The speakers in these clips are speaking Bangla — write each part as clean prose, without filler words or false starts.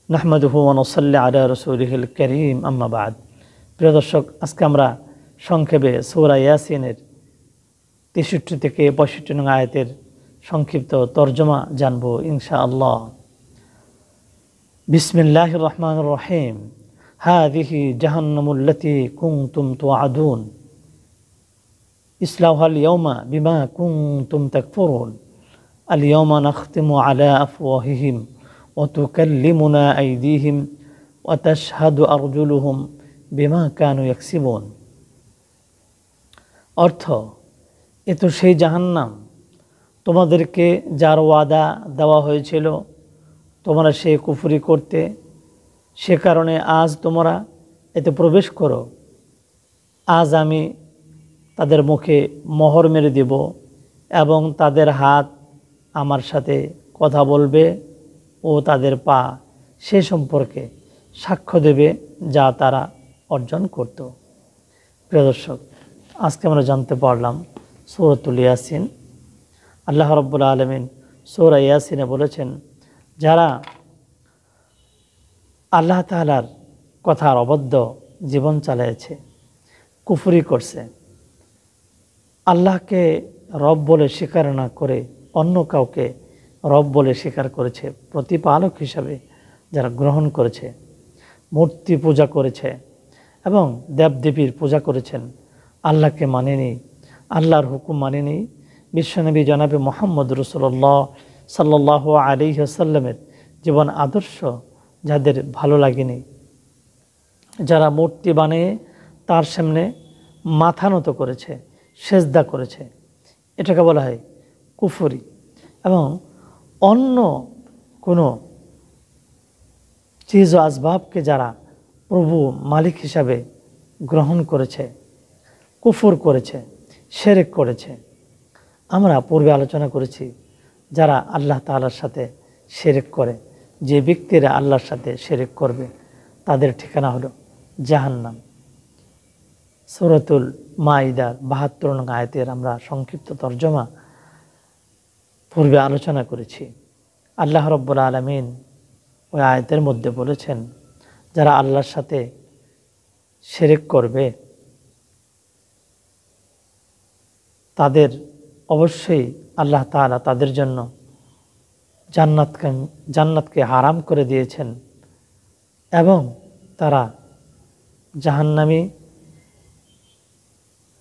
নাহমাদুহু ওয়া নুসাল্লি আলা রাসূলিহিল কারীম আম্মা বা'দ। প্রিয় দর্শক, আজকে আমরা সংক্ষেপে সূরা ইয়াসিনের 63 থেকে 65 নং আয়াতের সংক্ষিপ্ত তরজমা জানব ইনশাআল্লাহ। বিসমিল্লাহির রহমানির রহিম। হাযিহি জাহান্নামুল্লাতী কুনতুম তুআদুন ইসলাউহাল ইয়াওমা বিমা কুনতুম তাকফুরুন আল ইয়াওমা নাখতিমু আলা আফওয়াহিহিম ওয়া তুকাল্লিমুনা আইদিহিম ওয়া তাশহাদু আরজুলুহুম বিমা কানু ইয়াকসিবুন। অর্থ, এ তো সেই জাহান্নাম তোমাদেরকে যার ওয়াদা দেওয়া হয়েছিল, তোমরা সে কুফরি করতে, সে কারণে আজ তোমরা এতে প্রবেশ করো। আজ আমি তাদের মুখে মোহর মেরে দেব এবং তাদের হাত আমার সাথে কথা বলবে ও তাদের পা সে সম্পর্কে সাক্ষ্য দেবে যা তারা অর্জন করত। প্রিয় দর্শক, আজকে আমরা জানতে পারলাম সূরাতুল ইয়াসিন। আল্লাহ রাব্বুল আলামিন সূরা ইয়াসিনে বলেছেন, যারা আল্লাহ তাআলার কথার অবদ্ধ জীবন চালিয়েছে, কুফরি করছে, আল্লাহকে রব বলে স্বীকার না করে অন্য কাউকে রব বলে স্বীকার করেছে, প্রতিপালক হিসাবে যারা গ্রহণ করেছে, মূর্তি পূজা করেছে এবং দেবদেবীর পূজা করেছেন, আল্লাহকে মানেনি, আল্লাহর হুকুম মানেনি, বিশ্বনবী জনাবে মুহাম্মদ রাসূলুল্লাহ সাল্লাল্লাহু আলাইহি ওয়াসাল্লামের জীবন আদর্শ যাদের ভালো লাগেনি, যারা মূর্তি বানিয়ে তার সামনে মাথা নত করেছে, সেজদা করেছে, এটাকে বলা হয় কুফরি। এবং অন্য কোনো চিজ ও আসবাবকে যারা প্রভু মালিক হিসাবে গ্রহণ করেছে, কুফর করেছে, শিরক করেছে। আমরা পূর্বে আলোচনা করেছি, যারা আল্লাহ তাআলার সাথে শিরক করে, যে ব্যক্তিরা আল্লাহর সাথে শিরক করবে তাদের ঠিকানা হলো জাহান্নাম। সূরাতুল মাইদার 72 নং আয়াতের আমরা সংক্ষিপ্ত তরজমা পূর্বে আলোচনা করেছি। আল্লাহ রাব্বুল আলামিন ওই আয়াতের মধ্যে বলেছেন, যারা আল্লাহর সাথে শিরক করবে তাদের অবশ্যই আল্লাহ তাআলা তাদের জন্য জান্নাতকে হারাম করে দিয়েছেন এবং তারা জাহান্নামী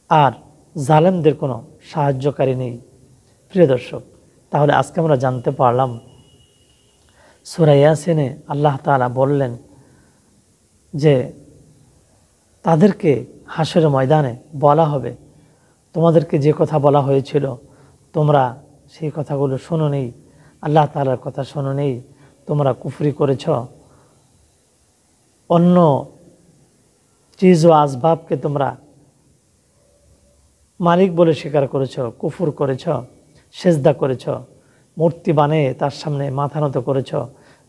আর জালেমদের কোনো সাহায্যকারী নেই। প্রিয় দর্শক, তাহলে আজকে আমরা জানতে পারলাম সূরা ইয়াসিনে আল্লাহ তাআলা বললেন যে তাদেরকে হাসরের ময়দানে বলা হবে, তোমাদেরকে যে কথা বলা হয়েছিল তোমরা সেই কথাগুলো শোনো নেই, আল্লাহ তাআলার কথা শোনো নেই, তোমরা কুফরি করেছ, অন্য চিজ ও আসবাবকে তোমরা মালিক বলে স্বীকার করেছ, কুফর করেছ, সেজদা করেছ, মূর্তি বানিয়ে তার সামনে মাথা নত করেছ,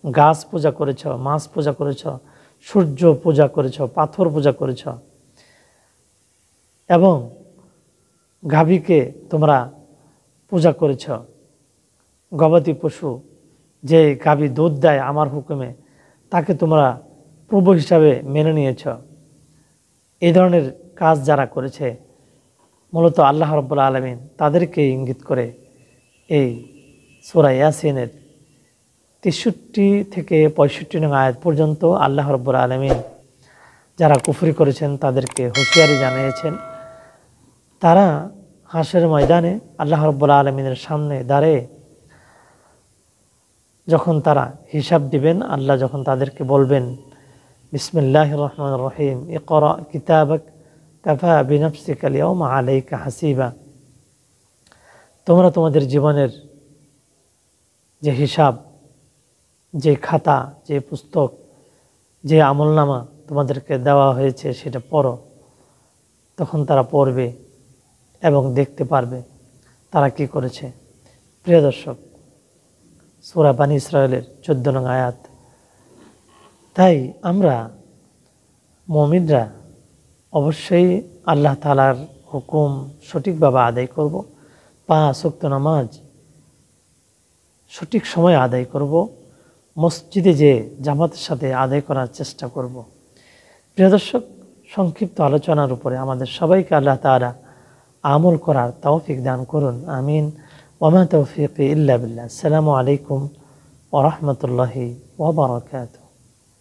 গাছ পূজা করেছ, মাছ পূজা করেছ, সূর্য পূজা করেছ, পাথর পূজা করেছ এবং গাভীকে তোমরা পূজা করেছ, গবাদি পশু যে গাভী দুধ দেয় আমার হুকুমে তাকে তোমরা প্রভু হিসাবে মেনে নিয়েছ। এই ধরনের কাজ যারা করেছে, মূলত আল্লাহ রাব্বুল আলামিন তাদেরকে ইঙ্গিত করে এই সূরা ইয়াসিনের 63 থেকে 65 নং আয়াত পর্যন্ত আল্লাহ রাব্বুল আলামিন যারা কুফরি করেছেন তাদেরকে হুঁশিয়ারি জানিয়েছেন। তারা হাসরের ময়দানে আল্লাহ রাব্বুল আলামিনের সামনে দাঁড়িয়ে যখন তারা হিসাব দিবেন, আল্লাহ যখন তাদেরকে বলবেন, বিসমিল্লাহির রহমানির রহিম, ইকরা কিতাবাক কাফা বিনাফসিকাল ইয়াওমা আলাইকা হাসিবা। তোমরা তোমাদের জীবনের যে হিসাব, যে খাতা, যে পুস্তক, যে আমলনামা তোমাদেরকে দেওয়া হয়েছে সেটা পড়ো। তখন তারা পড়বে এবং দেখতে পারবে তারা কি করেছে। প্রিয় দর্শক, সূরা বানী ইসরাঈলের 14 নং আয়াত। তাই আমরা মুমিনরা অবশ্যই আল্লাহ তাআলার হুকুম সঠিকভাবে আদায় করব, 5 ওয়াক্ত নামাজ সঠিক সময়ে আদায় করব, মসজিদে যে জামাতের সাথে আদায় করার চেষ্টা করব। প্রিয় দর্শক, সংক্ষিপ্ত আলোচনার উপরে আমাদের সবাইকে আল্লাহ তাআলা আমল করার তৌফিক দান করুন। আমিন। ওয়া মা তৌফিকি ইল্লা বিল্লাহ। আসসালামু আলাইকুম ওয়া রাহমাতুল্লাহি ওয়া বারাকাতুহু।